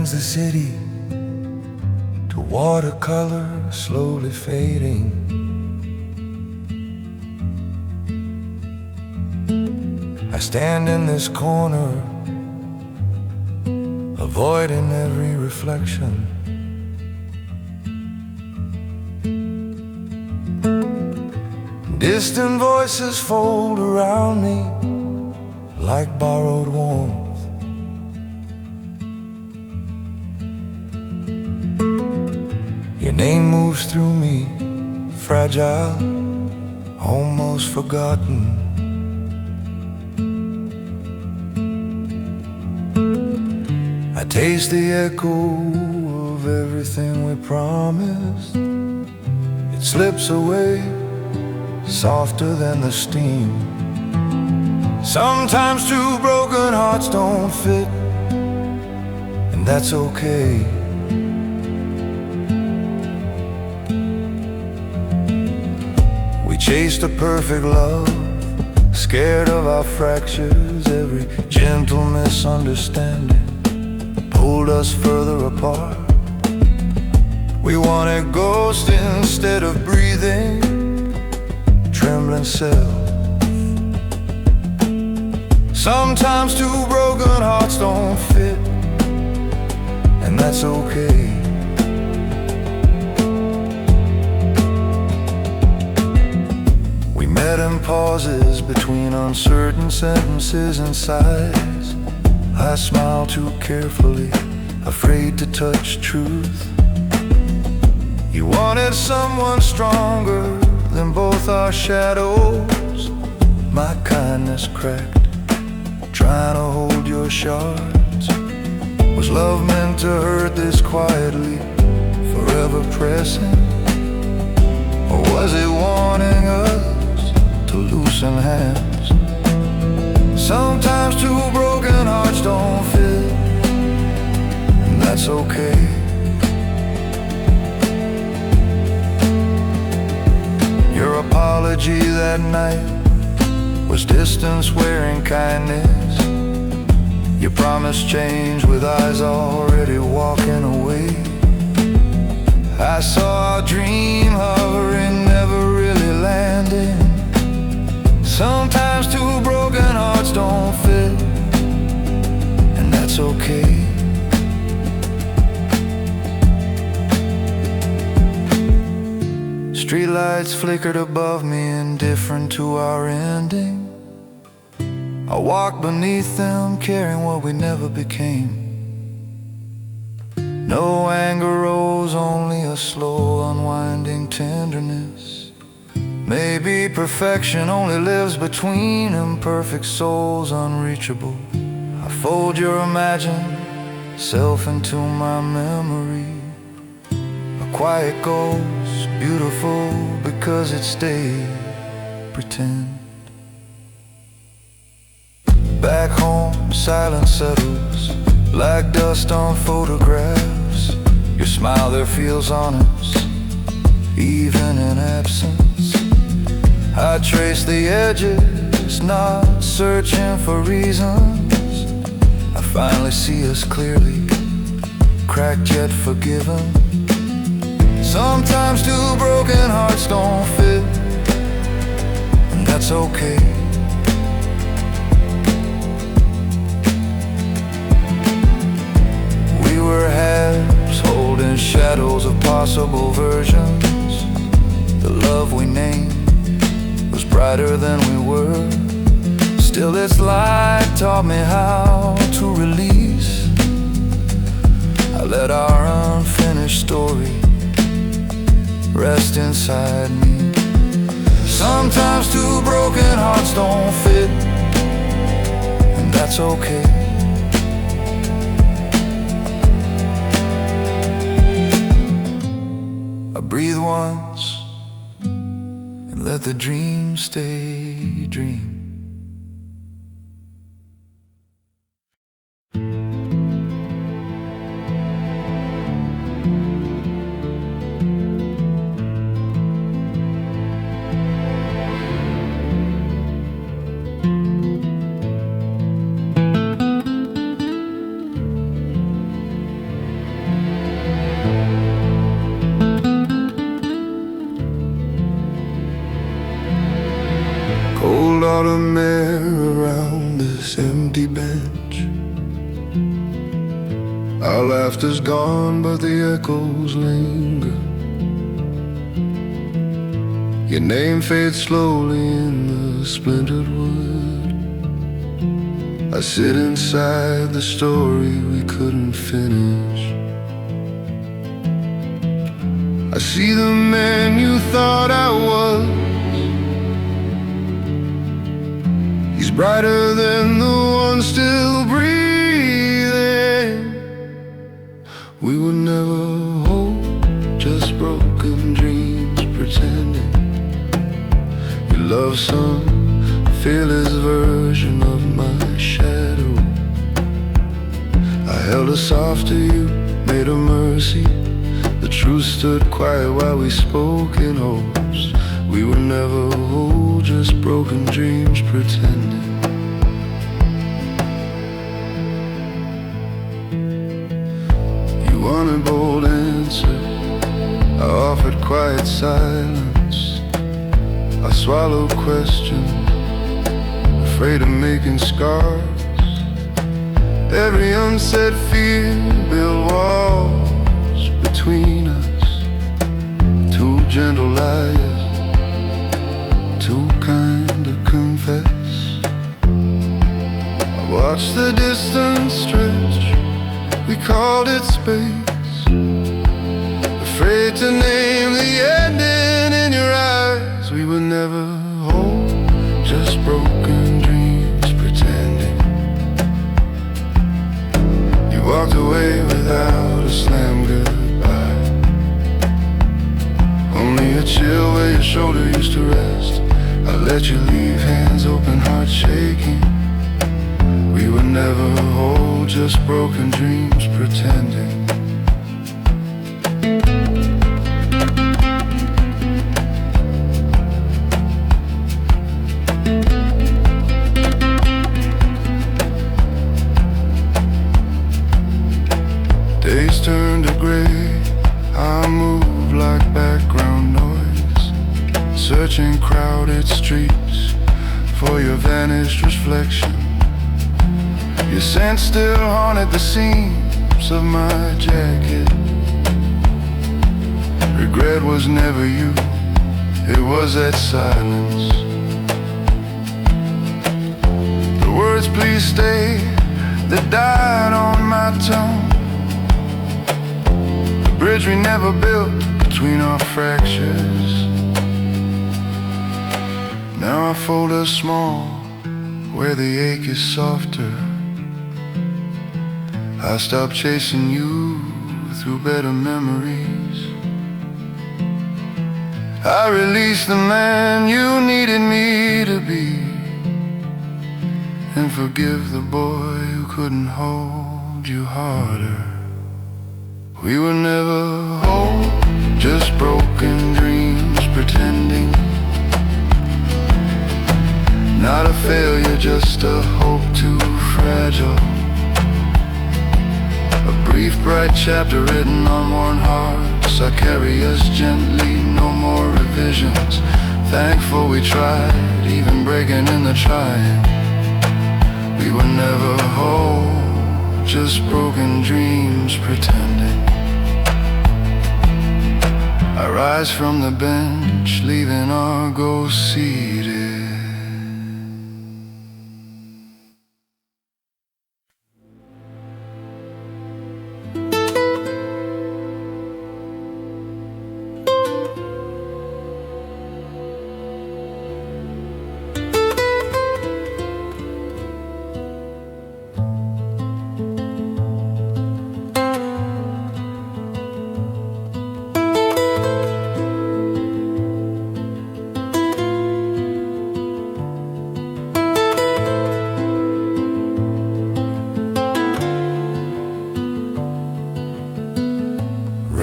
turns the city to watercolor slowly fading. I stand in this corner, avoiding every reflection. Distant voices fold around me like borrowed warmth. Your name moves through me, fragile, almost forgotten. I taste the echo of everything we promised. It slips away, softer than the steam. Sometimes two broken hearts don't fit, and that's okay. We chased a perfect love, scared of our fractures. Every gentle misunderstanding pulled us further apart. We wanted ghosts instead of breathing, trembling self. Sometimes two broken hearts don't fit, and that's okay. We met in pauses between uncertain sentences and sighs. I smiled too carefully, afraid to touch truth. You wanted someone stronger than both our shadows. My kindness cracked, trying to hold your shards. Was love meant to hurt this quietly, forever pressing? Or was it warning us to loosen hands? Sometimes two broken hearts don't fit, and that's okay. Your apology that night was distance wearing kindness. You promised change with eyes already walking away. I saw our dream hovering, never really landing. Sometimes two broken hearts don't fit, and that's okay. Streetlights flickered above me, indifferent to our ending. I walked beneath them, carrying what we never became. No anger rose, only a slow unwinding tenderness. Maybe perfection only lives between imperfect souls, unreachable. I fold your imagined self into my memory. A quiet ghost, beautiful because it stayed pretend. Back home, silence settles like dust on photographs. Your smile there feels honest, even in absence. I trace the edges, not searching for reasons. I finally see us clearly, cracked yet forgiven. Sometimes two broken hearts don't fit, and that's okay. We were halves holding shadows of possible versions. The love we named was brighter than we were. Still its light taught me how to release. I let our unfinished story rest inside me. Sometimes two broken hearts don't fit, and that's okay. I breathe once and let the dream stay dream. brought a mare around this empty bench. Our laughter's gone, but the echoes linger. Your name fades slowly in the splintered wood. I sit inside the story we couldn't finish. I see the man you thought I was. He's brighter than the one still breathing. We were never whole, just broken dreams pretending. You love some fearless version of my shadow. I held her soft to you, made her mercy. The truth stood quiet while we spoke in hopes. We were never whole, just broken dreams pretending. You wanted bold answer, I offered quiet silence. I swallowed questions, afraid of making scars. Every unsaid fear built walls between us. Two gentle liars, too kind to confess. I watched the distance stretch, we called it space. Afraid to name the ending in your eyes. We were never whole, just broken dreams pretending. You walked away without a slam goodbye. Only a chill where your shoulder used to rest. I let you leave, hands open, heart shaking. We were never whole, just broken dreams pretending. Days turned to gray, I moved like background noise, searching crowded streets for your vanished reflection. Your scent still haunted the seams of my jacket. Regret was never you, it was that silence. The words please stay that died on my tongue. Bridge we never built between our fractures. Now I fold us small where the ache is softer. I stopped chasing you through better memories. I released the man you needed me to be, and forgive the boy who couldn't hold you harder. We were never whole, just broken dreams pretending. Not a failure, just a hope too fragile. A brief bright chapter written on worn hearts. I carry us gently, no more revisions. Thankful we tried, even breaking in the trying. We were never whole, just broken dreams pretending. I rise from the bench, leaving our ghosts seated.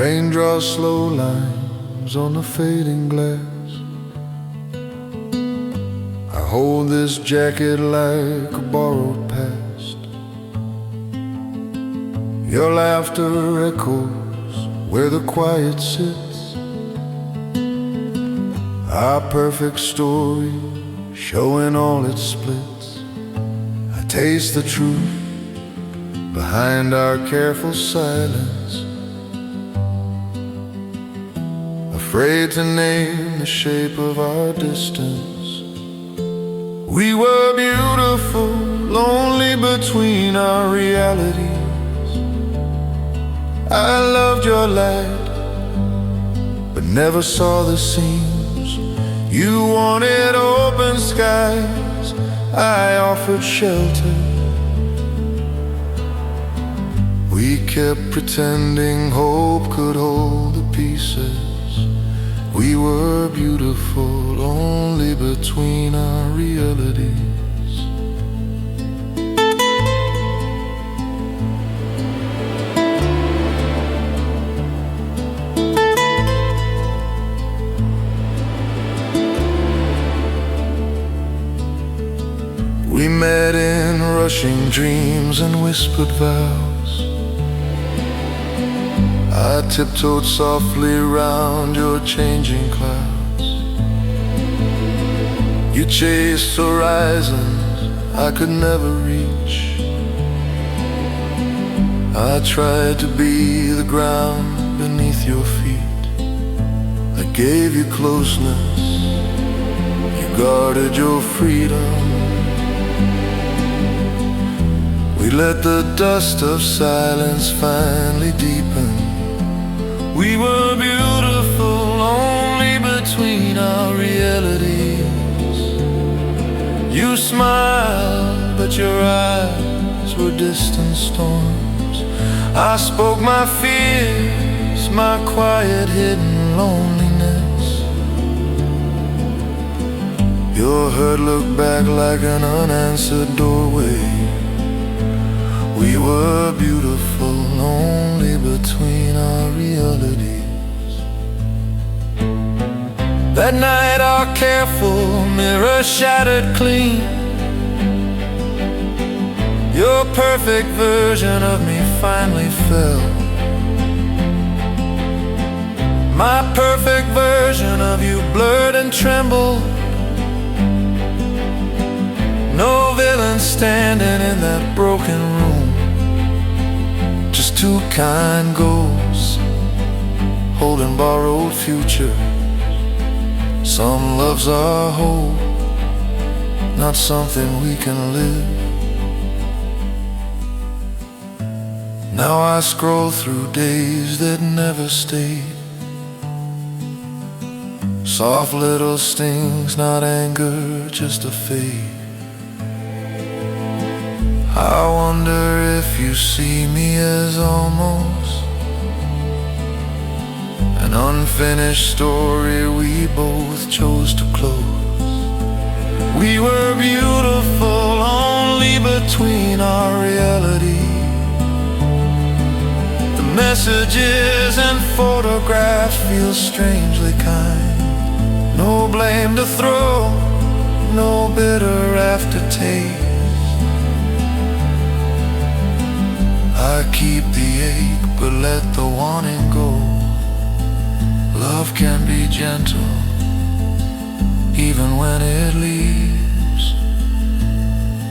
Rain draws slow lines on the fading glass. I hold this jacket like a borrowed past. Your laughter echoes where the quiet sits. Our perfect story showing all its splits. I taste the truth behind our careful silence, afraid to name the shape of our distance. We were beautiful, lonely between our realities. I loved your light, but never saw the seams. You wanted open skies, I offered shelter. We kept pretending hope could hold the pieces. We were beautiful, only between our realities. We met in rushing dreams and whispered vows. I tiptoed softly round your changing clouds. You chased horizons I could never reach. I tried to be the ground beneath your feet. I gave you closeness, you guarded your freedom. We let the dust of silence finally deepen. We were beautiful, only between our realities. You smiled, but your eyes were distant storms. I spoke my fears, my quiet hidden loneliness. Your hurt looked back like an unanswered doorway. We were beautiful, only between our realities. That night our careful mirror shattered clean. Your perfect version of me finally fell. My perfect version of you blurred and trembled. No villain standing in that broken room, just two kind ghosts holding borrowed future. Some loves are hope, not something we can live. Now I scroll through days that never stayed. Soft little stings, not anger, just a fade. I wonder if you see me as almost an unfinished story we both chose to close. We were beautiful, only between our reality. The messages and photographs feel strangely kind. No blame to throw, no bitter aftertaste. I keep the ache, but let the wanting go. Love can be gentle, even when it leaves.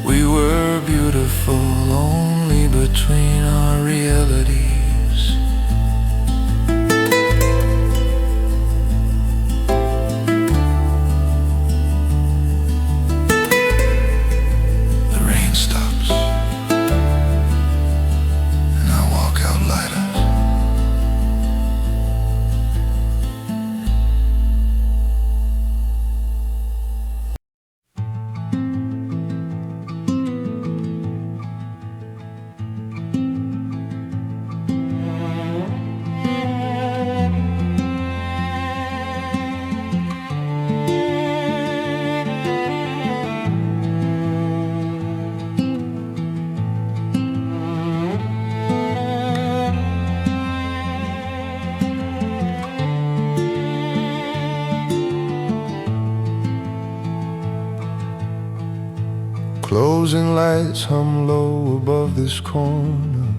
We were beautiful, only between our realities. Closing lights hum low above this corner.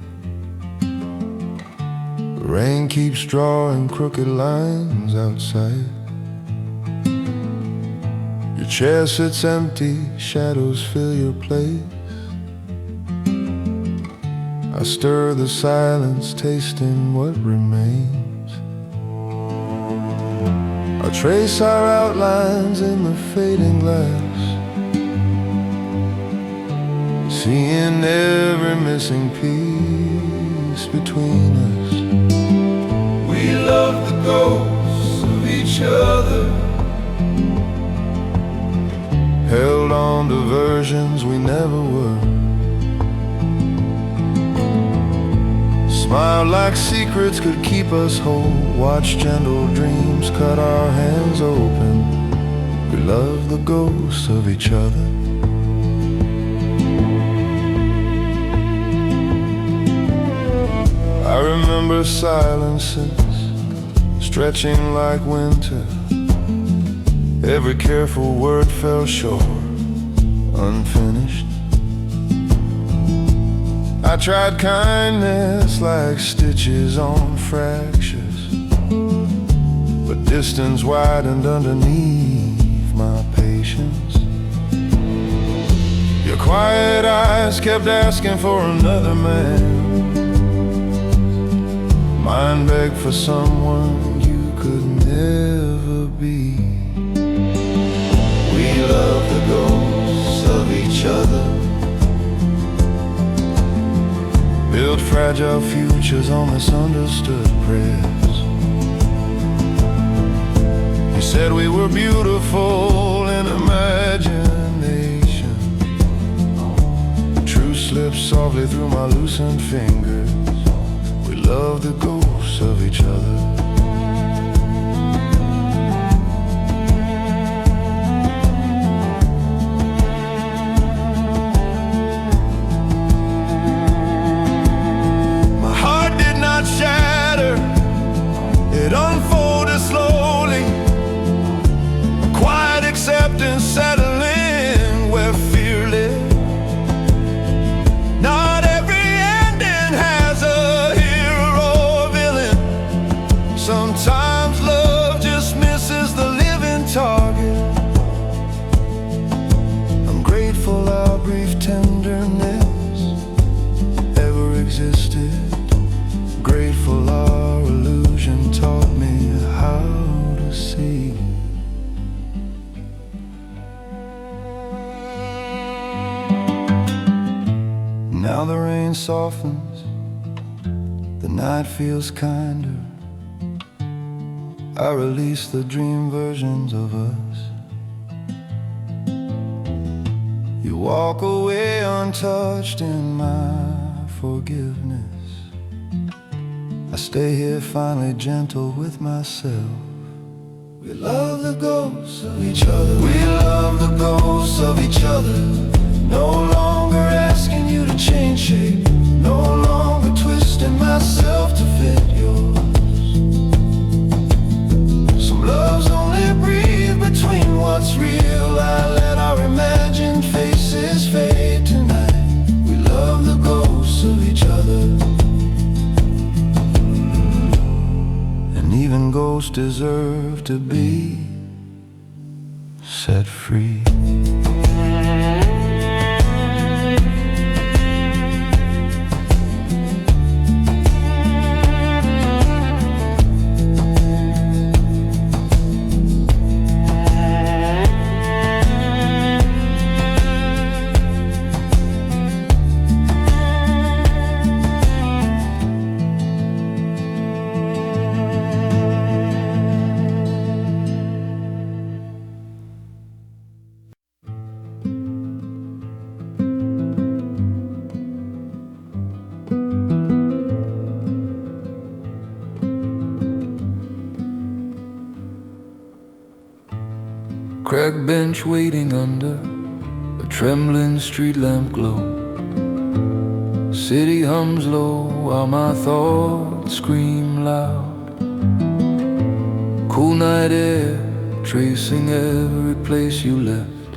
Rain keeps drawing crooked lines outside. Your chair sits empty, shadows fill your place. I stir the silence, tasting what remains. I trace our outlines in the fading glass, seeing every missing piece between us. We love the ghosts of each other, held on to versions we never were. Smiled like secrets could keep us whole, watch gentle dreams cut our hands open. We love the ghosts of each other. I remember silences stretching like winter. Every careful word fell short, unfinished. I tried kindness like stitches on fractures, but distance widened underneath my patience. Your quiet eyes kept asking for another man. Mine begged for someone you could never be. We love the ghosts of each other, build fragile futures on misunderstood prayers. You said we were beautiful in imagination. Truth slipped softly through my loosened fingers. We love the ghosts of each other. Shatter, it unfolded slowly. A quiet acceptance settling where fear lived. Not every ending has a hero or villain. Sometimes love just misses the living target. I'm grateful our brief tenderness ever existed. Grateful our illusion taught me how to see. Now the rain softens, the night feels kinder. I release the dream versions of us. You walk away untouched in my forgiveness. I stay here finally gentle with myself. We love the ghosts of each other. We love the ghosts of each other. No longer asking you to change shape, no longer twisting myself to fit yours. Some loves only breathe between what's real. I let our imagined faces fade tonight. We love the ghosts of each other. Even ghosts deserve to be set free. Cracked bench waiting under a trembling street lamp glow. City hums low while my thoughts scream loud. Cool night air tracing every place you left.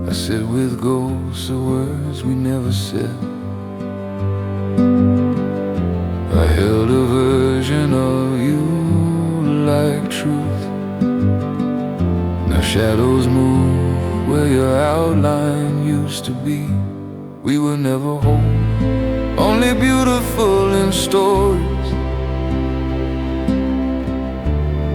I sit with ghosts of words we never said. I held a version of you like truth. shadows move where your outline used to be. We were never whole, only beautiful in stories.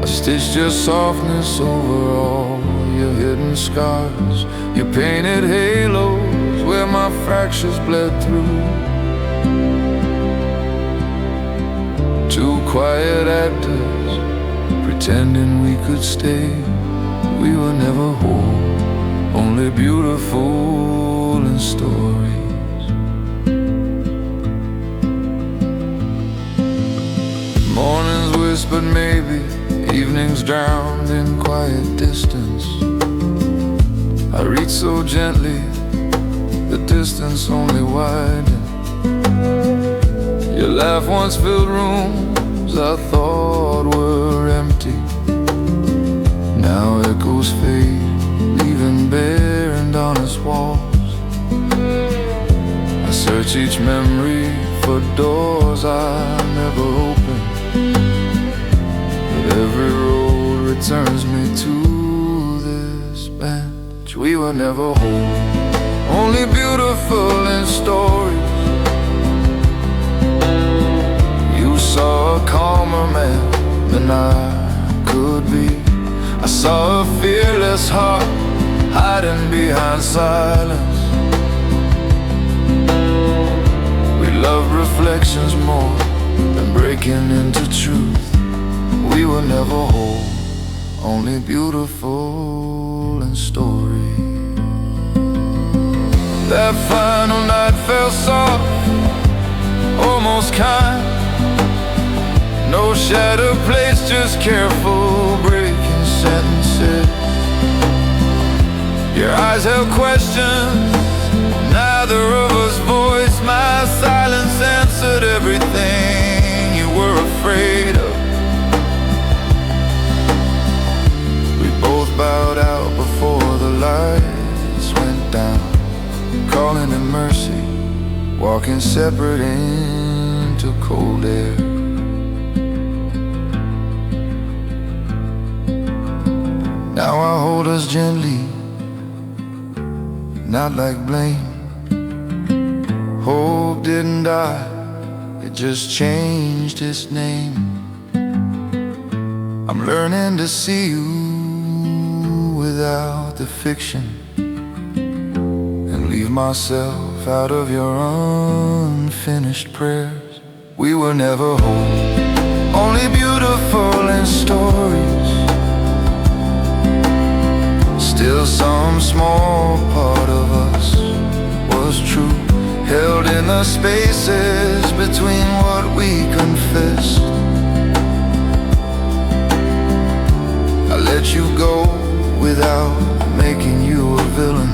I stitched your softness over all your hidden scars, your painted halos where my fractures bled through. Two quiet actors pretending we could stay. We were never whole, only beautiful in stories. Mornings whispered maybe, evenings drowned in quiet distance. I reached so gently, the distance only widened. Your laugh once filled rooms I thought were empty. Now echoes fade, leaving bare and honest walls. I search each memory for doors I never opened, but every road returns me to this bench. We were never whole, only beautiful in stories. You saw a calmer man than I could be. I saw a fearless heart hiding behind silence. We loved reflections more than breaking into truth. We were never whole, only beautiful in story. That final night fell soft, almost kind. No shattered plates, just careful breaking sentences. Your eyes held questions, neither of us voiced. My silence answered everything you were afraid of. We both bowed out before the lights went down, calling in mercy, walking separate into cold air. Now I hold us gently, not like blame. Hope didn't die, it just changed its name. I'm learning to see you without the fiction, and leave myself out of your unfinished prayers. We were never whole, only beautiful in stories. Still some small part of us was true, held in the spaces between what we confessed. I let you go without making you a villain.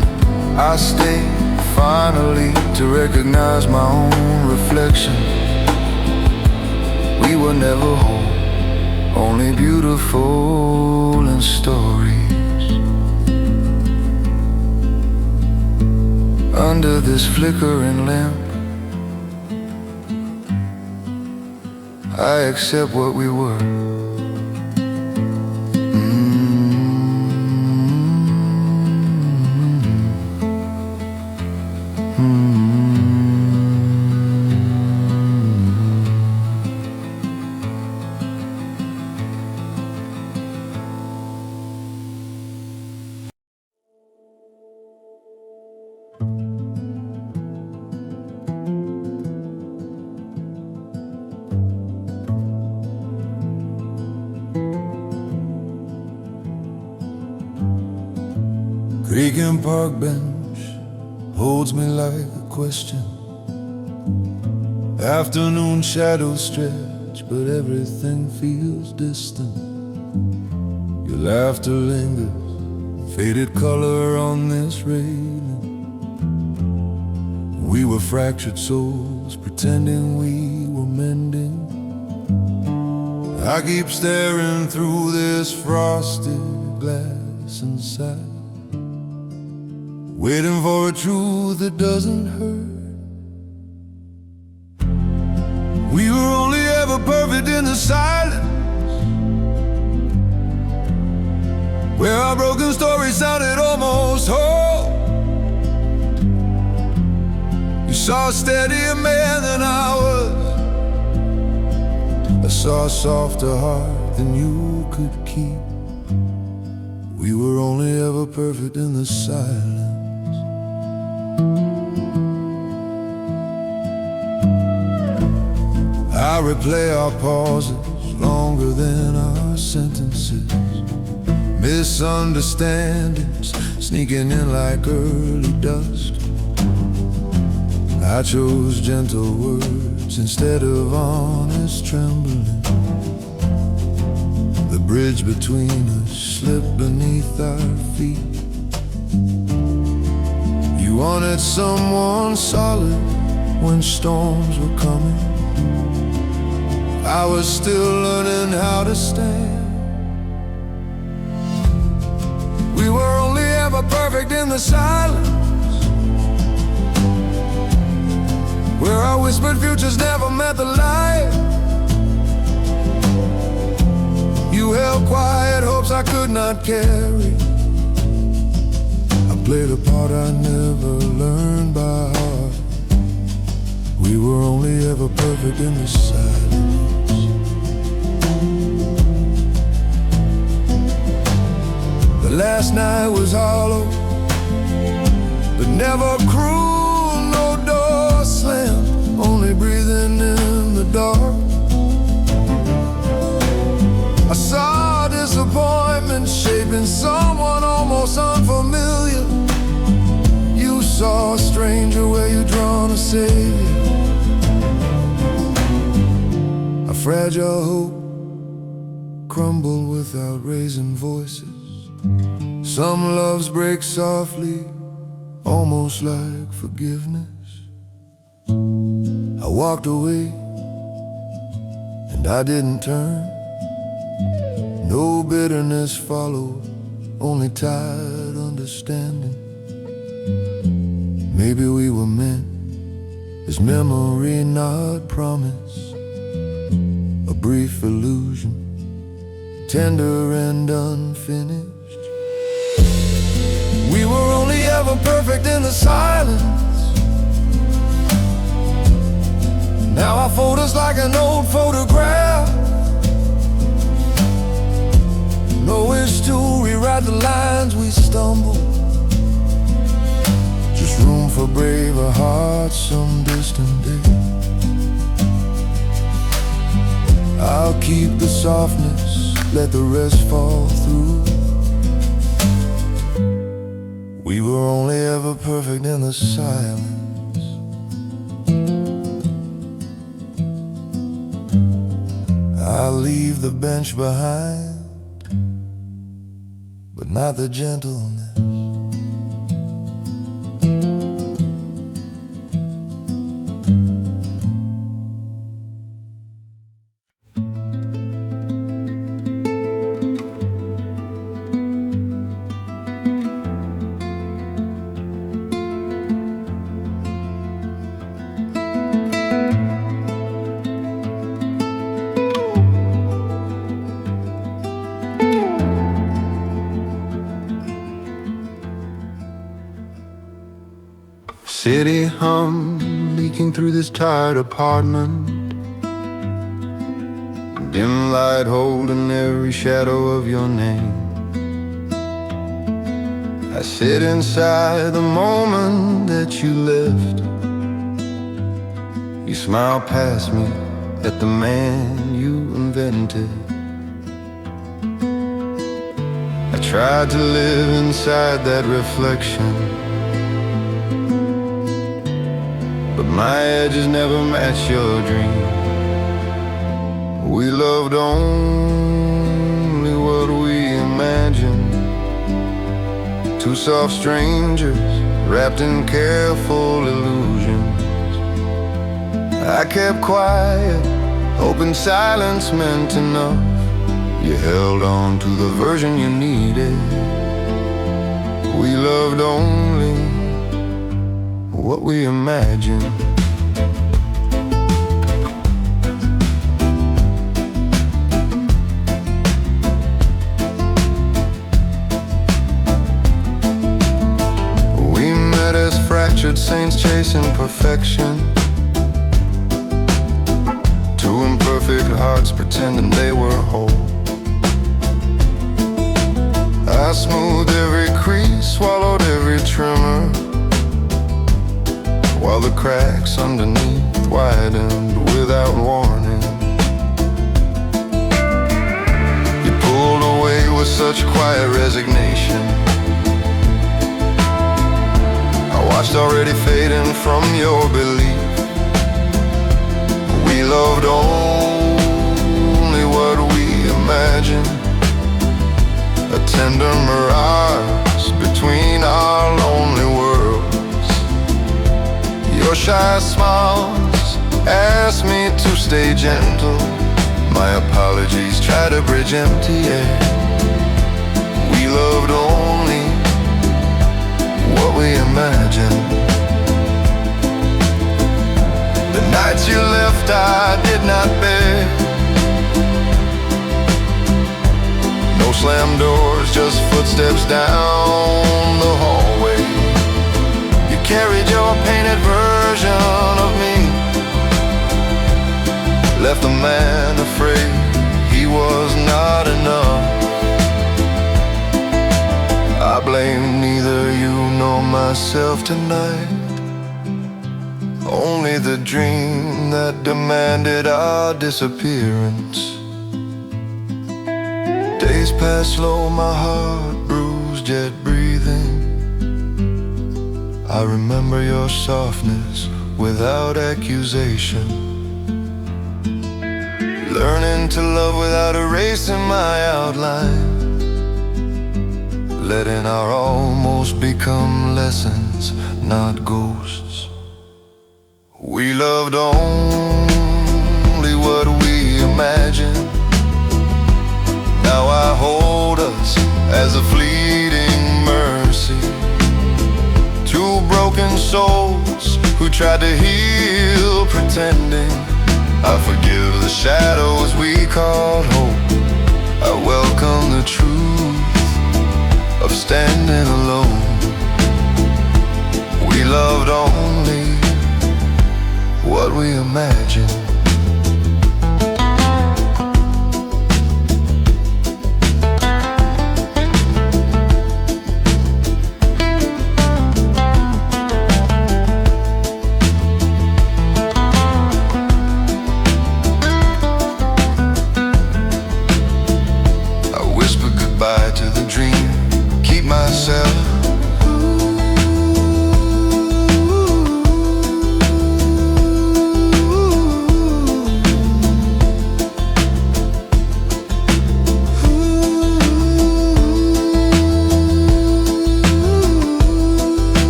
I stayed finally to recognize my own reflection. We were never whole, only beautiful in stories. Under this flickering lamp, I accept what we were. Creaking park bench holds me like a question. Afternoon shadows stretch, but everything feels distant. Your laughter lingers, faded color on this railing. We were fractured souls, pretending we were mending. I keep staring through this frosted glass inside, waiting for a truth that doesn't hurt. We were only ever perfect in the silence, where our My broken story sounded almost whole. You saw a steadier man than I was. I saw a softer heart than you could keep. We were only ever perfect in the silence. I replay our pauses longer than our sentences. Misunderstandings sneaking in like early dust. I chose gentle words instead of honest trembling. The bridge between us slipped beneath our feet. You wanted someone solid when storms were coming. I was still learning how to stand. We were only ever perfect in the silence, where our whispered futures never met the light. You held quiet hopes I could not carry. I played a part I never learned by heart. We were only ever perfect in the silence. The last night was hollow, but never cruel. No door slammed, only breathing in the dark. I saw disappointment shaping someone almost unfamiliar. You saw a stranger where you drawn a savior. A fragile hope crumbled without raising voices. Some loves break softly, almost like forgiveness. I walked away and I didn't turn. No bitterness followed, only tired understanding. Maybe we were meant as memory, not promise. A brief illusion, tender and unfinished. We were only ever perfect in the silence. Now our photos like an old photograph. No wish to rewrite the lines we stumbled. Just room for braver hearts some distant day. I'll keep the softness, let the rest fall through. We were only ever perfect in the silence. I'll leave the bench behind, but not the gentleness. City hum leaking through this tired apartment. Dim light holding every shadow of your name. I sit inside the moment that you left. You smile past me at the man you invented. I tried to live inside that reflection, but my edges never match your dream. We loved only what we imagined. Two soft strangers wrapped in careful illusions. I kept quiet, hoping silence meant enough. You held on to the version you needed. We loved only what we imagined. chasing perfection, two imperfect hearts pretending they were whole. I smoothed every crease, swallowed every tremor, while the cracks underneath widened without warning. You pulled away with such quiet resignation. I watched already fading from your belief. We loved only what we imagined, a tender mirage between our lonely worlds. Your shy smiles asked me to stay gentle. My apologies try to bridge empty air. We loved only what we imagined. The nights you left I did not bear. No slam doors, just footsteps down the hallway. You carried your painted version of me, left a man afraid he was not enough. I blame neither you nor myself tonight, only the dream that demanded our disappearance. Days pass slow, my heart bruised yet breathing. I remember your softness without accusation, learning to love without erasing my outline, letting our almost become lessons, not ghosts. We loved only what we imagined. Now I hold us as a fleeting mercy, two broken souls who tried to heal pretending. I forgive the shadows we called hope. I welcome the truth of standing alone. We loved only what we imagined. To the dream, keep myself.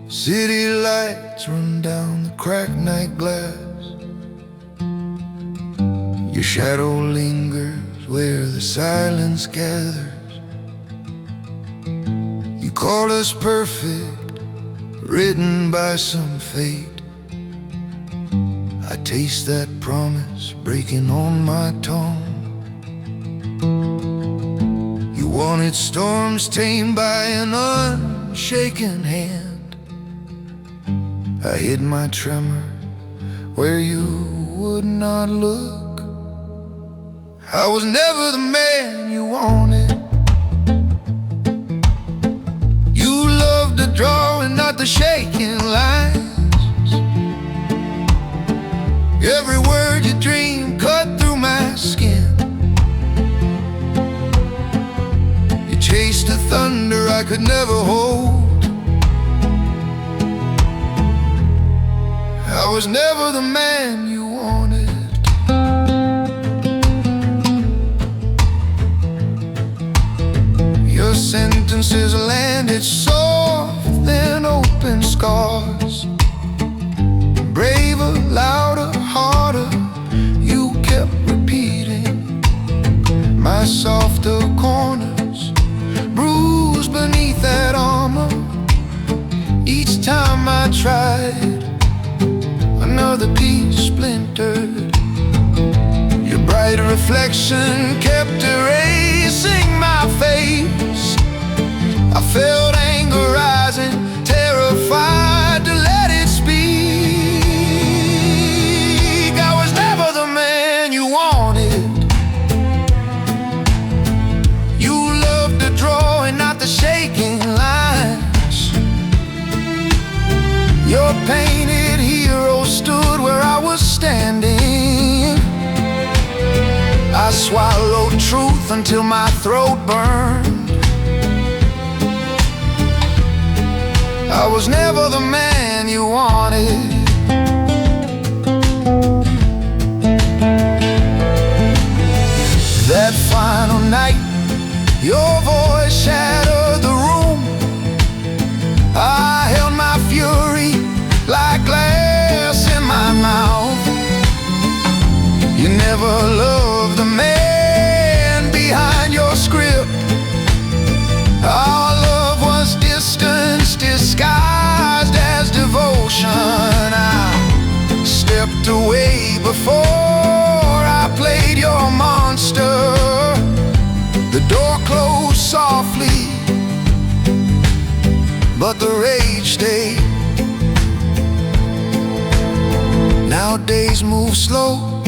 City lights run down the cracked night glass. Your shadow lingers where the silence gathers. You call us perfect, written by some fate. I taste that promise breaking on my tongue. You wanted storms tamed by an unshaken hand. I hid my tremor where you would not look. I was never the man you wanted. You loved the draw and not the shaking lines. Every word you dreamed cut through my could never hold. I was never the man you wanted. Your sentences landed soft, then open scars. Braver, louder, harder, you kept repeating. My softer corners bruised beneath that armor. Each time I tried, another piece splintered. Your bright reflection kept erasing my face. I felt anger rising, terrified to let it speak. I was never the man you wanted. You loved the drawing, not the shaking lines. Your painted hero stood where I was standing. I swallowed truth until my throat burned. I was never the man you wanted. That final night, your voice shattered the room. I held my fury like glass in my mouth. You never loved the man behind your script. Our love was distance disguised as devotion. I stepped away before I played your monster. The door closed softly, but the rage stayed. Now days move slow,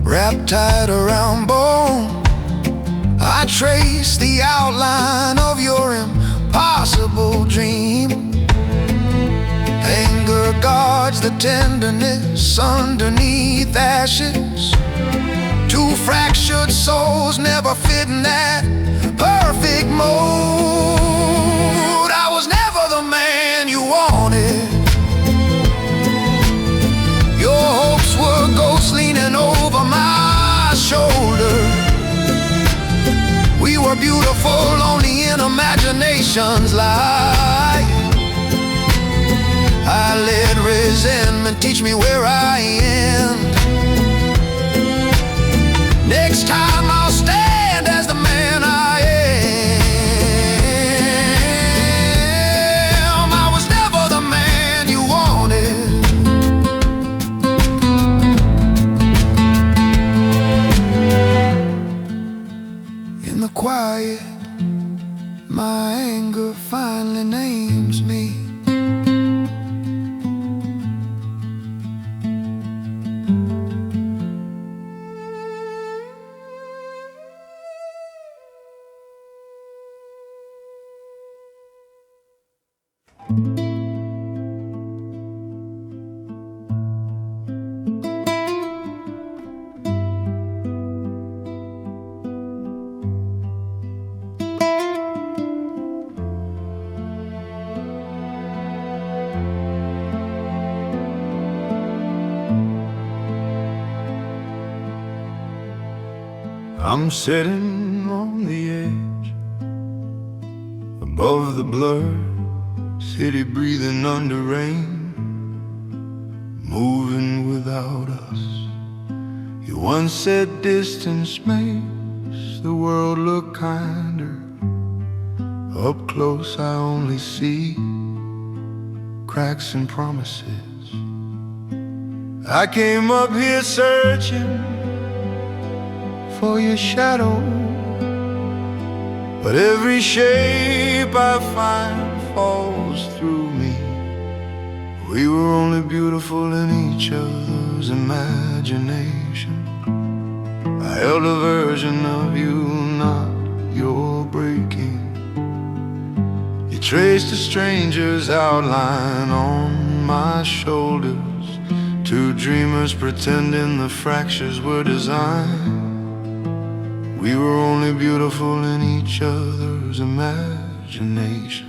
wrapped tight around bone. I trace the outline of your impossible dream. Anger guards the tenderness underneath ashes. Two fractured souls never fit in that perfect mold. I was never the man you wanted. Your hopes were ghosts leaning over my shoulder. We were beautiful only in imagination's light. I let resentment teach me where I am. Next time I'll stand as the man I am. I was never the man you wanted. In the quiet, my anger finally names me. I'm sitting on the edge, above the blurred city, breathing under rain, moving without us. You once said distance makes the world look kinder. Up close I only see cracks and promises. I came up here searching for your shadow, but every shape I find falls through me. We were only beautiful in each other's imagination. I held a version of you, not your breaking. You traced a stranger's outline on my shoulders, two dreamers pretending the fractures were designed. We were only beautiful in each other's imagination. imagination.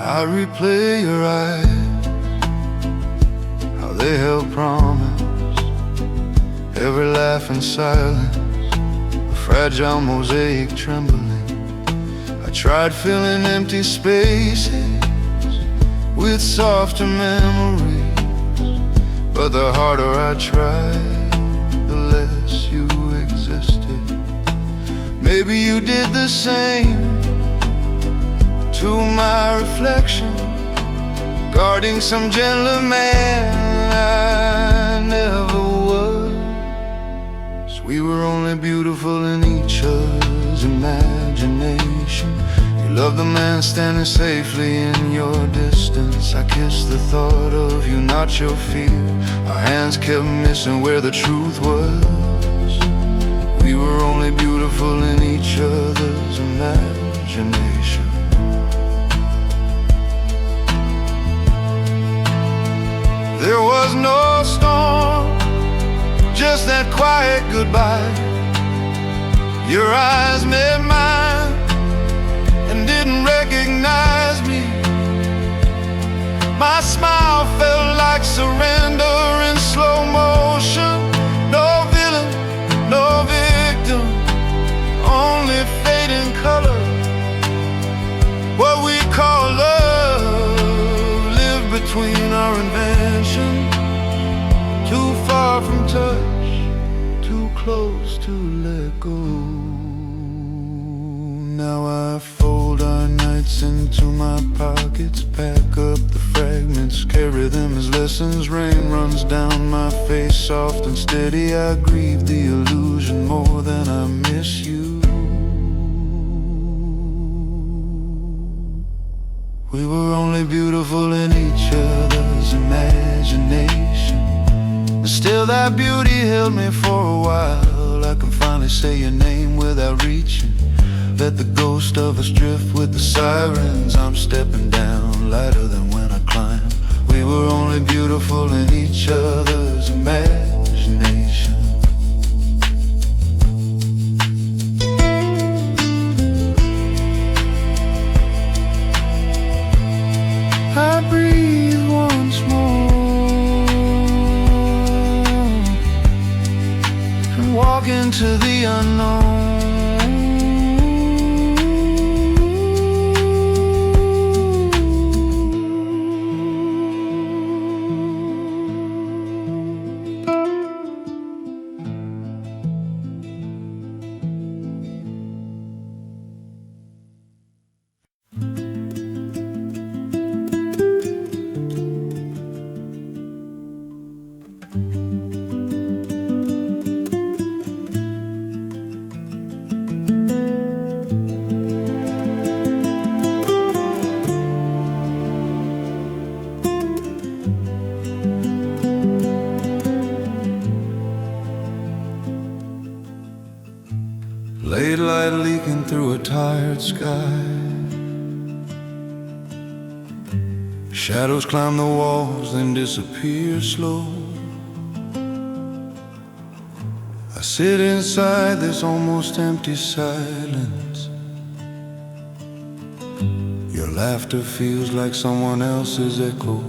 I replay your eyes, how they held promise, every laugh and silence, a fragile mosaic trembling. I tried filling empty spaces with softer memories, but the harder I tried, the less you existed. Maybe you did the same to my reflection, guarding some gentler man I never was. We were only beautiful in each other's imagination. You loved the man standing safely in your distance. I kissed the thought of you, not your fear. Our hands kept missing where the truth was. We were only beautiful in each other's imagination. There was no storm, just that quiet goodbye. Your eyes met mine and didn't recognize me. My smile felt like surrender in slow motion. No villain, no victim, only fading color. What we call love lived between our invention. Too far from touch, too close to let go. Now I fold our nights into my pockets, pack up the fragments, carry them as lessons. Rain runs down my face, soft and steady. I grieve the illusion more than I miss you. We were only beautiful in each other's imagination. Still that beauty held me for a while. I can finally say your name without reaching. Let the ghost of us drift with the sirens. I'm stepping down lighter than when I climbed. We were only beautiful in each other's imagination. I breathe once more and walk into the unknown. Late light leaking through a tired sky. Shadows climb the walls, then disappear slow. I sit inside this almost empty silence. Your laughter feels like someone else's echo.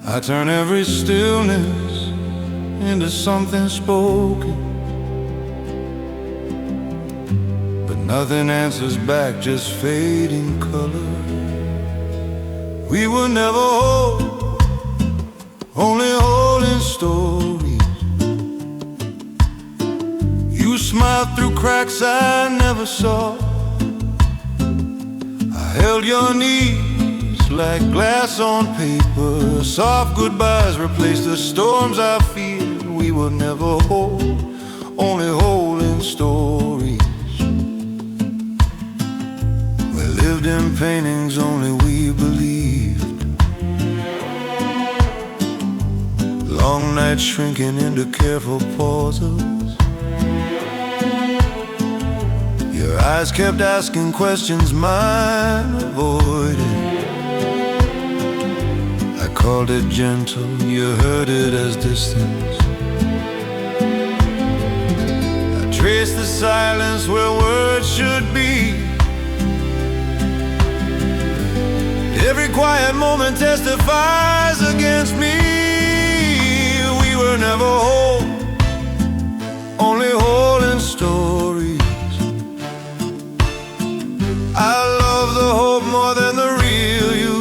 I turn every stillness into something spoken. Nothing answers back, just fading color. We were never whole, only holding stories. You smiled through cracks I never saw. I held your knees like glass on paper. Soft goodbyes replaced the storms I feared. We were never whole, only holding stories. Lived in paintings only we believed. Long nights shrinking into careful pauses. Your eyes kept asking questions mine avoided. I called it gentle, you heard it as distance. silence where words should be. Every quiet moment testifies against me. We were never whole, only whole in stories. I love the hope more than the real you.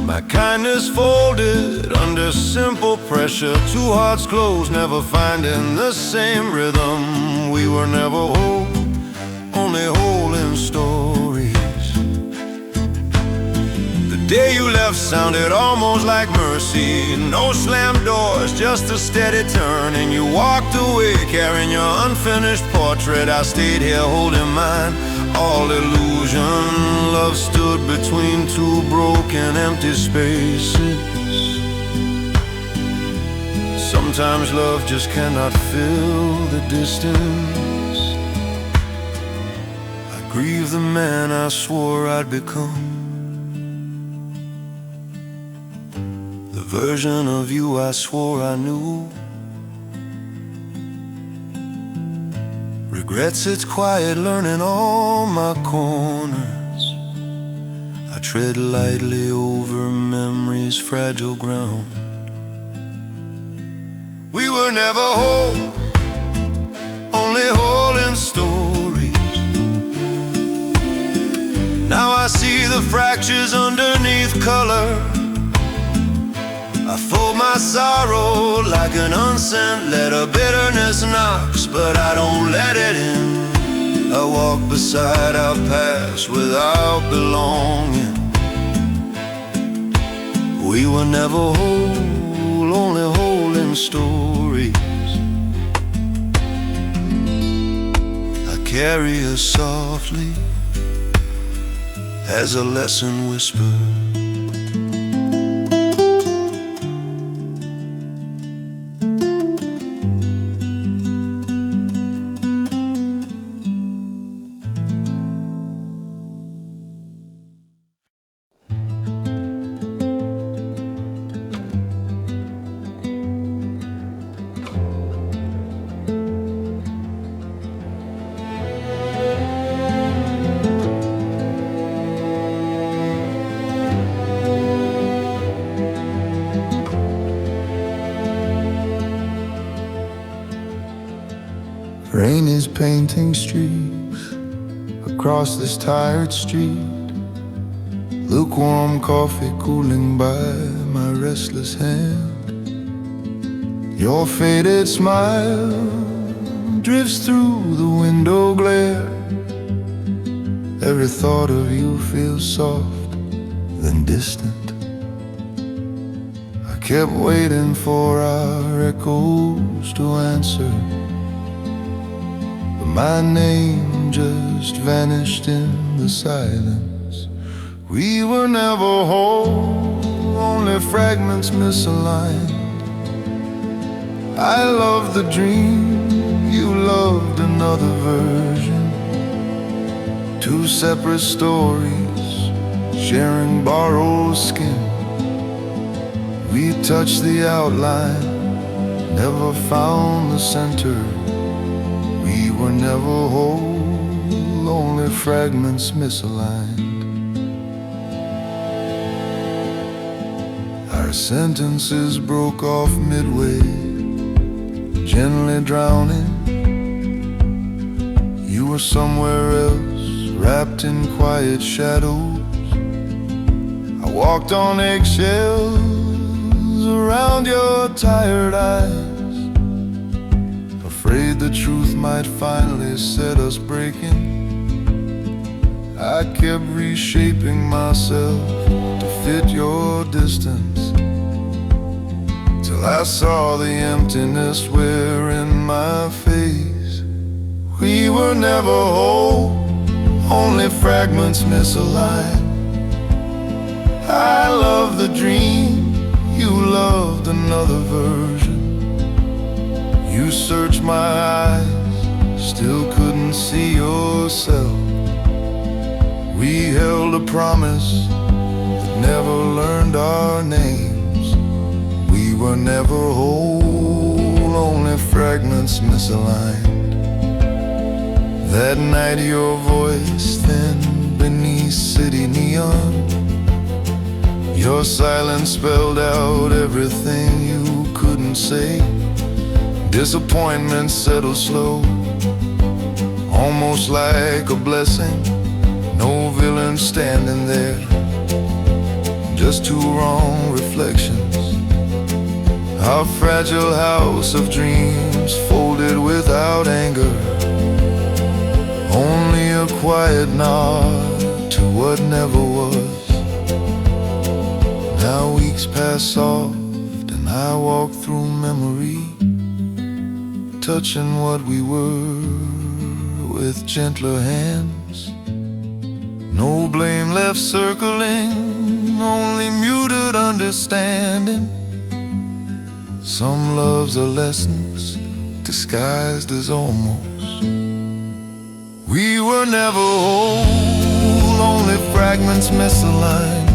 My kindness folded under simple pressure. Two hearts closed, never finding the same rhythm. We were never whole, only whole in stories. The day you left sounded almost like mercy. No slammed doors, just a steady turn. And you walked away carrying your unfinished portrait. I stayed here holding mine, all illusion. Love stood between two broken empty spaces. Sometimes love just cannot fill the distance. I grieve the man I swore I'd become, the version of you I swore I knew. Regrets its quiet learning all my corners. I tread lightly over memory's fragile ground. We were never whole, only whole in stories. Now I see the fractures underneath color. I fold my sorrow like an unsent letter. Bitterness knocks, but I don't let it in. I walk beside our past without belonging. We were never whole, only whole in stories. I carry her softly as a lesson whispered. Rain is painting streaks across this tired street. Lukewarm coffee cooling by my restless hand. Your faded smile drifts through the window glare. Every thought of you feels soft, then distant. I kept waiting for our echoes to answer. My name just vanished in the silence. We were never whole, only fragments misaligned. I loved the dream, you loved another version. Two separate stories, sharing borrowed skin. We touched the outline, never found the center. We were never whole, only fragments misaligned. Our sentences broke off midway, gently drowning. You were somewhere else, wrapped in quiet shadows. I walked on eggshells around your tired eyes, afraid the truth might finally set us breaking. I kept reshaping myself to fit your distance, till I saw the emptiness wearing my face. We were never whole, only fragments misaligned. I love the dream, you loved another version. You searched my eyes, still couldn't see yourself. We held a promise that never learned our names. We were never whole, only fragments misaligned. That night your voice thin beneath city neon, your silence spelled out everything you couldn't say. Disappointment settled slow, almost like a blessing. No villain standing there, just two wrong reflections. Our fragile house of dreams folded without anger, only a quiet nod to what never was. Now weeks pass soft and I walk through memory, touching what we were with gentler hands. No blame left circling, only muted understanding. Some loves are lessons disguised as almost. We were never whole, only fragments misaligned.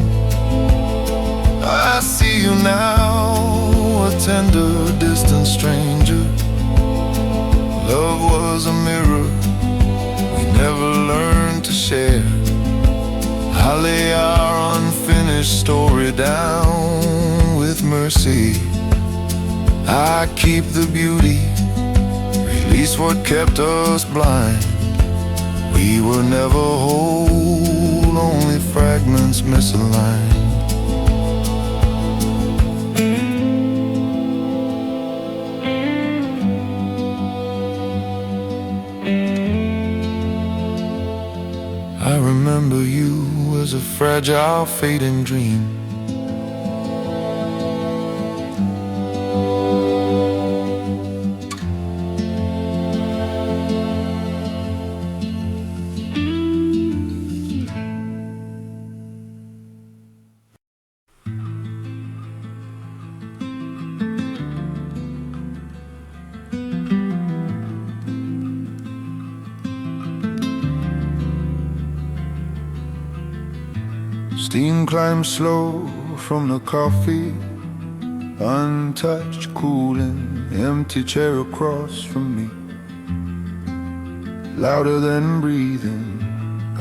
I see you now, a tender, distant stranger. Love was a mirror we never learned to share. I lay our unfinished story down with mercy. I keep the beauty, release what kept us blind. We were never whole, only fragments misaligned. I remember you as a fragile, fading dream. Steam climbs slow from the coffee, untouched, cooling, empty chair across from me. Louder than breathing,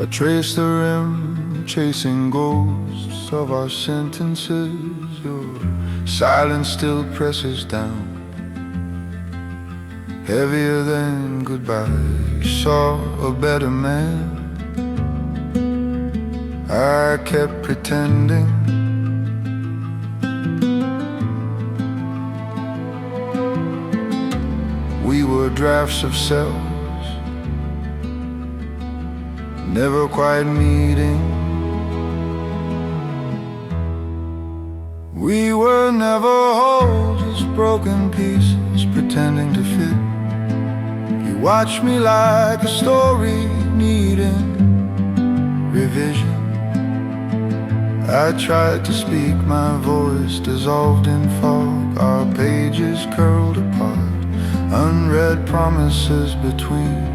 I trace the rim, chasing ghosts of our sentences. Your silence still presses down, heavier than goodbye. Saw a better man, I kept pretending. We were drafts of selves, never quite meeting. We were never whole, just broken pieces pretending to fit. You watched me like a story needing revision. I tried to speak, my voice dissolved in fog. Our pages curled apart, unread promises between.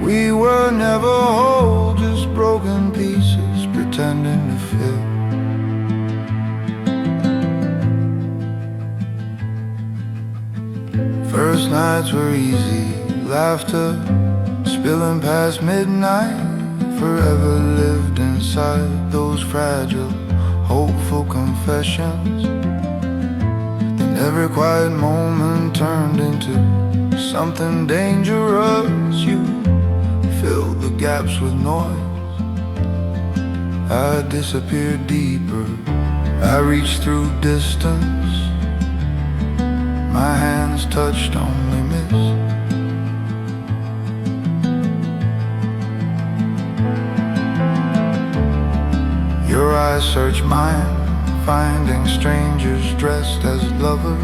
We were never whole, just broken pieces pretending to fit. First nights were easy, laughter spilling past midnight. Forever lived inside those fragile, hopeful confessions. Then every quiet moment turned into something dangerous. You filled the gaps with noise, I disappeared deeper. I reached through distance, my hands touched only mist. Your eyes search mine, finding strangers dressed as lovers.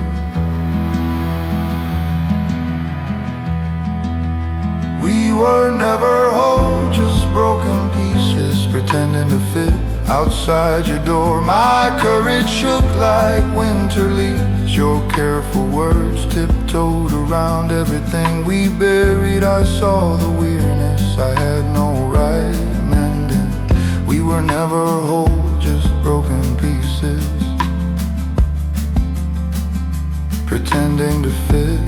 We were never whole, just broken pieces pretending to fit. Outside your door, my courage shook like winter leaves. Your careful words tiptoed around everything we buried. I saw the weirdness I had no right mending. We were never whole, just broken pieces pretending to fit.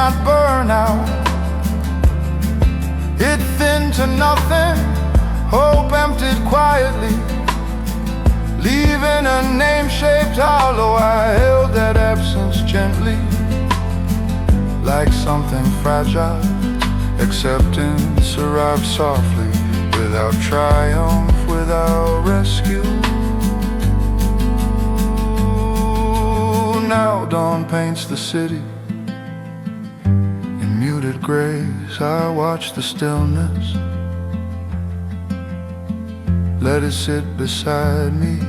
not burn out. It thinned to nothing, hope emptied quietly, leaving a name-shaped hollow. I held that absence gently, like something fragile. Acceptance arrived softly, without triumph, without rescue. Now dawn paints the city in muted grays. I watch the stillness, let it sit beside me.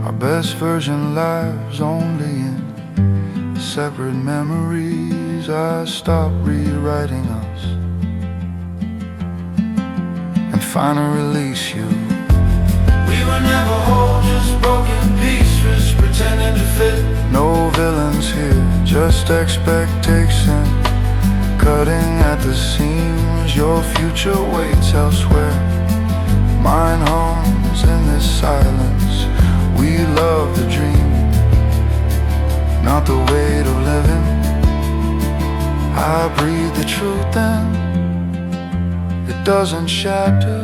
Our best version lives only in separate memories. I stop rewriting us and finally release you. We were never whole, just broken pieces, pretending to fit. No villains here, just expectation, cutting at the seams. Your future waits elsewhere, mine hums in this silence. We love the dream, not the weight of living. I breathe the truth in, it doesn't shatter.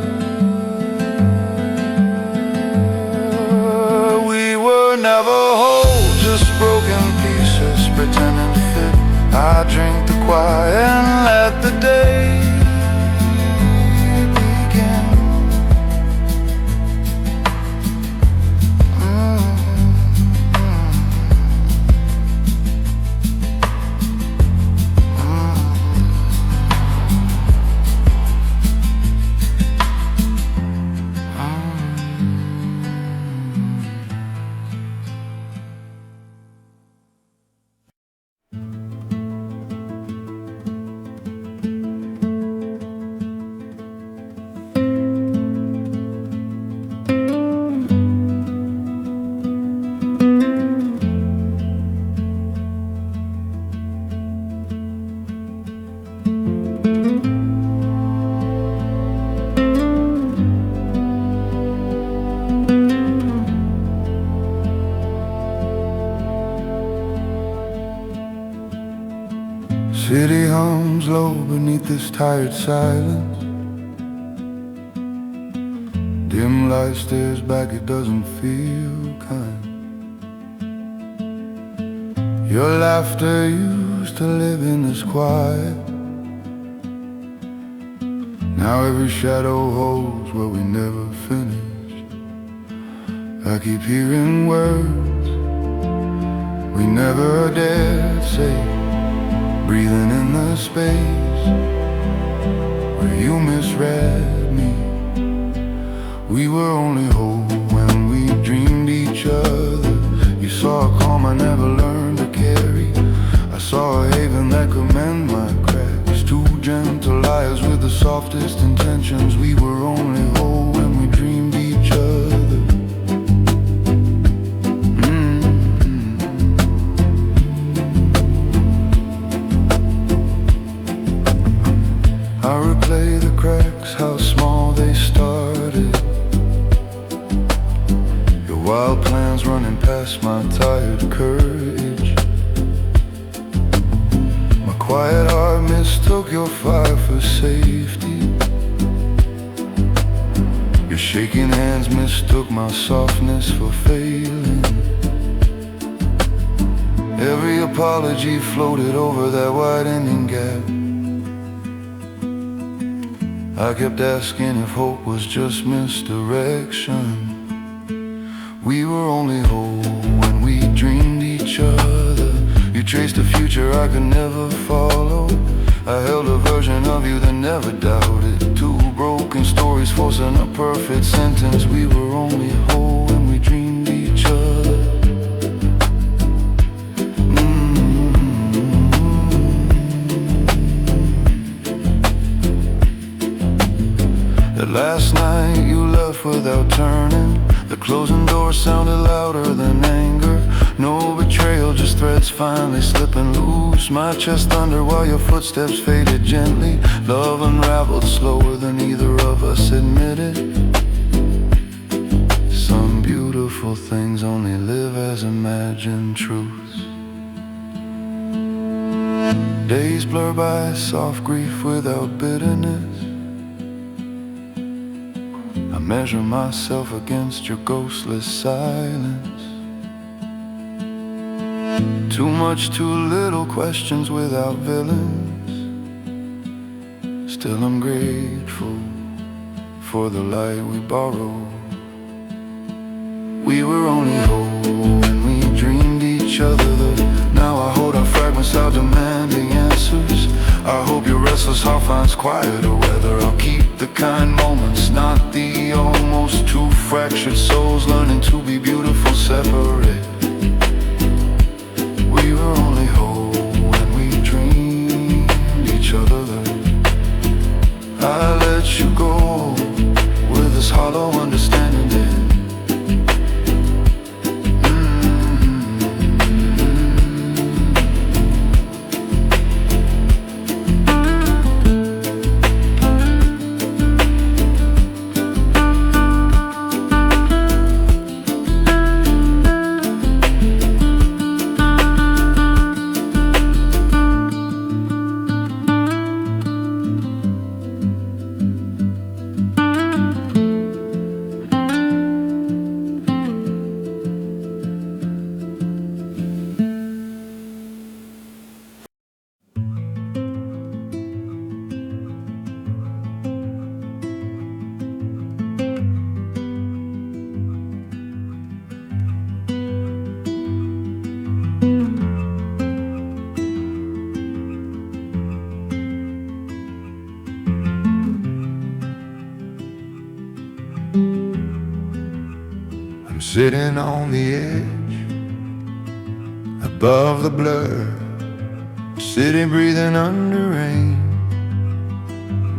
We were never whole, just broken pieces, pretending to fit. I drink the quiet and let the day begin. City hums low beneath this tired silence. Dim light stares back, it doesn't feel kind. Your laughter used to live in this quiet. Now every shadow holds what we never finished. I keep hearing words we never dared say, breathing in the space where you misread me. We were only whole when we dreamed each other. You saw a calm I never learned to carry. I saw a haven that could mend my cracks. Two gentle liars with the softest intentions. We were only whole when we dreamed each other. I replay the cracks, how small they started. Your wild plans running past my tired courage. My quiet heart mistook your fire for safety. Your shaking hands mistook my softness for failing. Every apology floated over that widening gap. I kept asking if hope was just misdirection. We were only whole when we dreamed each other. You traced a future I could never follow. I held a version of you that never doubted. Two broken stories forcing a perfect sentence. We were only whole when we dreamed each other. Last night you left without turning. The closing door sounded louder than anger. No betrayal, just threads finally slipping loose. My chest thunder while your footsteps faded gently. Love unraveled slower than either of us admitted. Some beautiful things only live as imagined truths. Days blur by soft grief without bitterness. I measure myself against your ghostless silence. Too much, too little questions without villains. Still I'm grateful for the light we borrowed. We were only whole when we dreamed each other. Now I hold our fragments out demanding answers. I hope your restless heart finds quieter weather. I'll keep the kind moments, not the almost two fractured souls learning to be beautiful separate. We were only whole when we dreamed each other. I let you go with this hollow understanding that sitting on the edge, above the blur, city breathing under rain,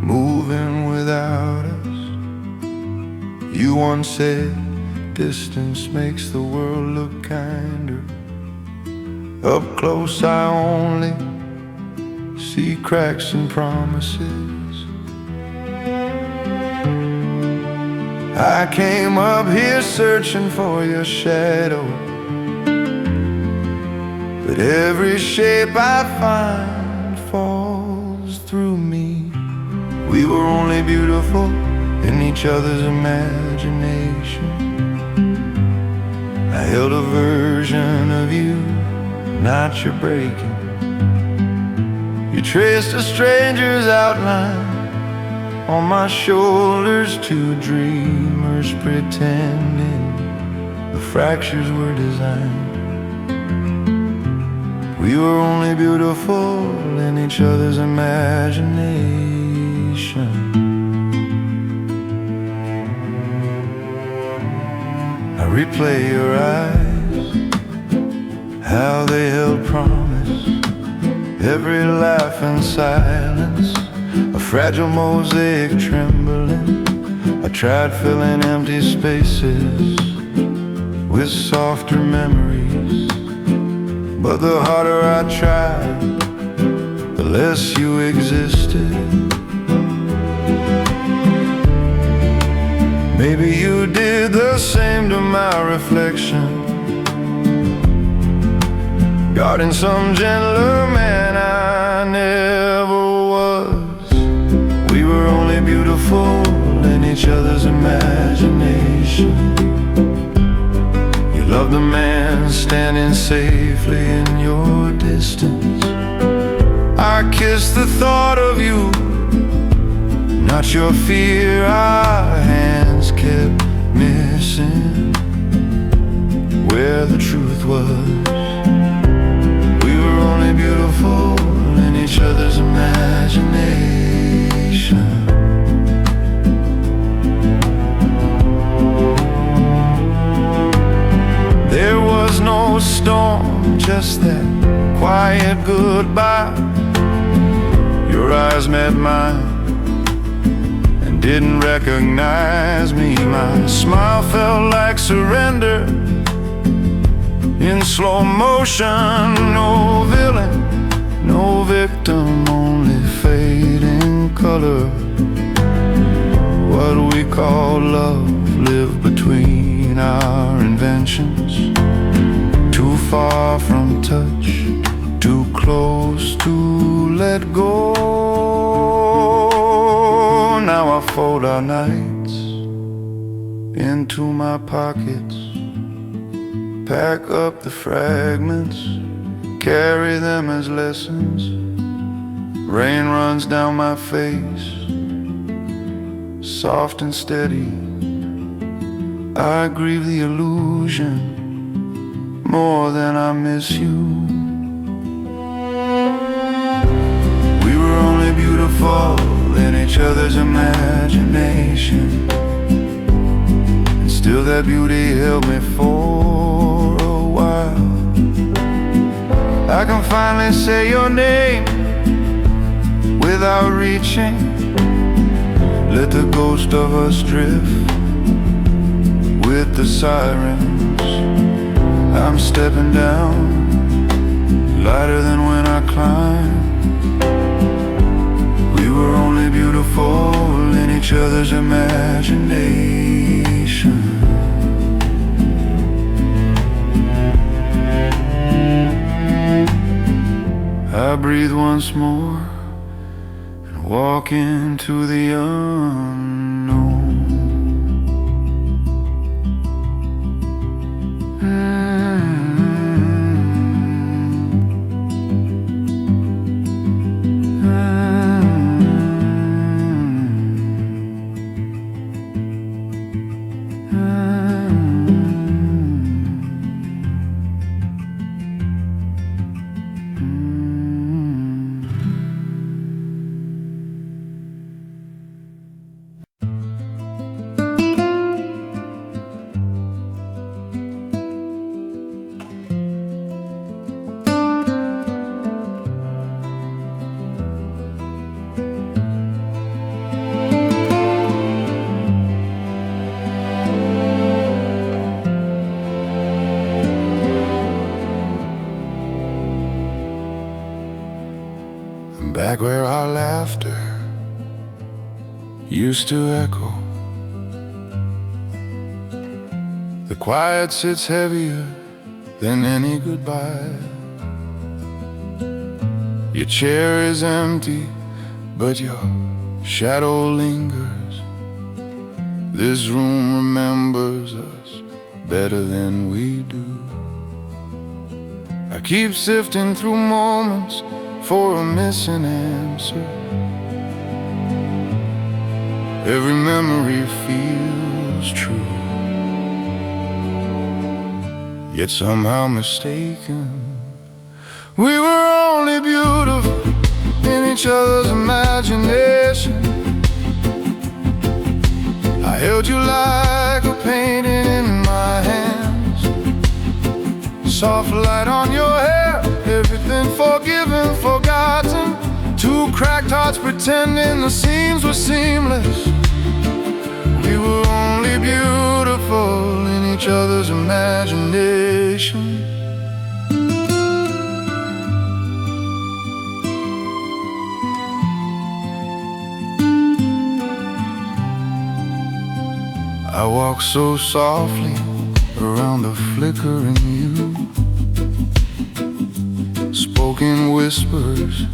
moving without us. You once said distance makes the world look kinder. Up close I only see cracks and promises. I came up here searching for your shadow, but every shape I find falls through me. We were only beautiful in each other's imagination. I held a version of you, not your breaking. You traced a stranger's outline on my shoulders, two dreamers pretending the fractures were designed. We were only beautiful in each other's imagination. I replay your eyes, how they held promise, every laugh and silence, a fragile mosaic trembling. I tried filling empty spaces with softer memories, but the harder I tried, the less you existed. Maybe you did the same to my reflection, guarding some gentler man I never was. We were only beautiful in each other's imagination. You loved the man standing safely in your distance. I kissed the thought of you, not your fear. Our hands kept missing where the truth was. We were only beautiful in each other's imagination. There was no storm, just that quiet goodbye. Your eyes met mine and didn't recognize me. My smile felt like surrender in slow motion. No villain, no victim, only fading color. What we call love lived between our inventions, too far from touch, too close to let go. Now I fold our nights into my pockets, pack up the fragments, carry them as lessons. Rain runs down my face, soft and steady. I grieve the illusion more than I miss you. We were only beautiful in each other's imagination, and still that beauty held me for a while. I can finally say your name without reaching. Let the ghost of us drift with the sirens. I'm stepping down, lighter than when I climbed. We were only beautiful in each other's imagination. I breathe once more and walk into the unknown. Back where our laughter used to echo, the quiet sits heavier than any goodbye. Your chair is empty, but your shadow lingers. This room remembers us better than we do. I keep sifting through moments for a missing answer. Every memory feels true, yet somehow mistaken. We were only beautiful in each other's imagination. I held you like a painting in my hands, soft light on your hair, everything forgiven, forgotten. Two cracked hearts pretending the seams were seamless. We were only beautiful in each other's imagination. I walk so softly around the flickering you, spoken whispers,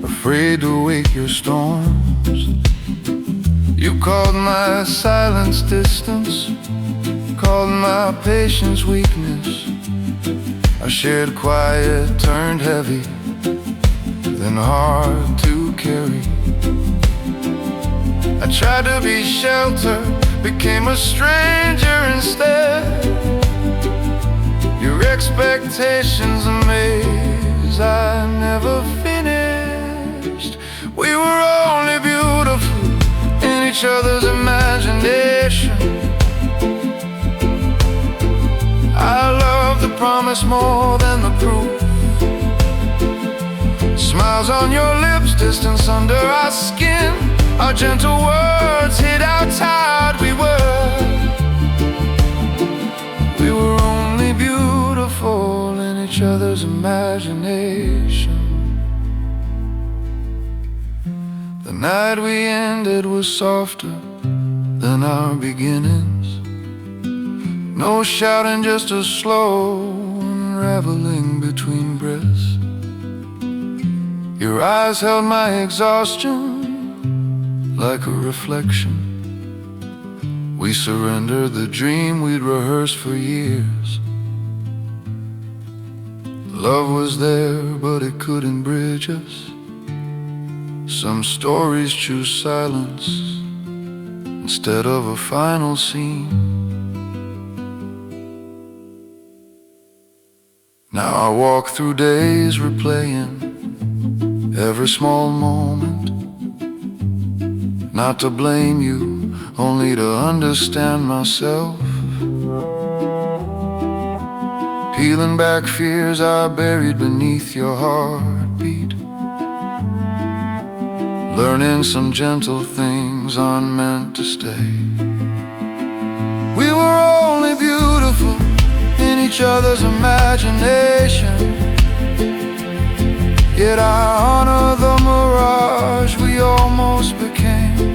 afraid to wake your storms. You called my silence distance, called my patience weakness. Our shared quiet turned heavy, then hard to carry. I tried to be sheltered, became a stranger instead. Your expectations a maze I never finished. We were only beautiful in each other's imagination. I love the promise more than the proof. Smiles on your lips, distance under our skin. Our gentle words hid how tired we were. We were only beautiful in each other's imagination. The night we ended was softer than our beginnings. No shouting, just a slow unraveling between breaths. Your eyes held my exhaustion like a reflection. We surrendered the dream we'd rehearsed for years. Love was there, but it couldn't bridge us. Some stories choose silence instead of a final scene. Now I walk through days replaying every small moment. Not to blame you, only to understand myself. Peeling back fears I buried beneath your heartbeat. Learning some gentle things aren't meant to stay. We were only beautiful in each other's imagination, yet I honor the mirage we almost became.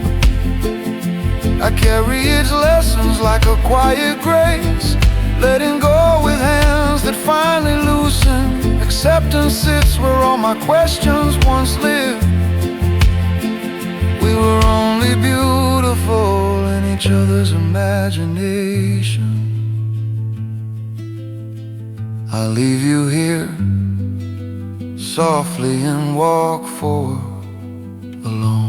I carry its lessons like a quiet grace, letting go with hands that finally loosen. Acceptance sits where all my questions once lived. We were only beautiful in each other's imagination. I leave you here softly and walk forward alone.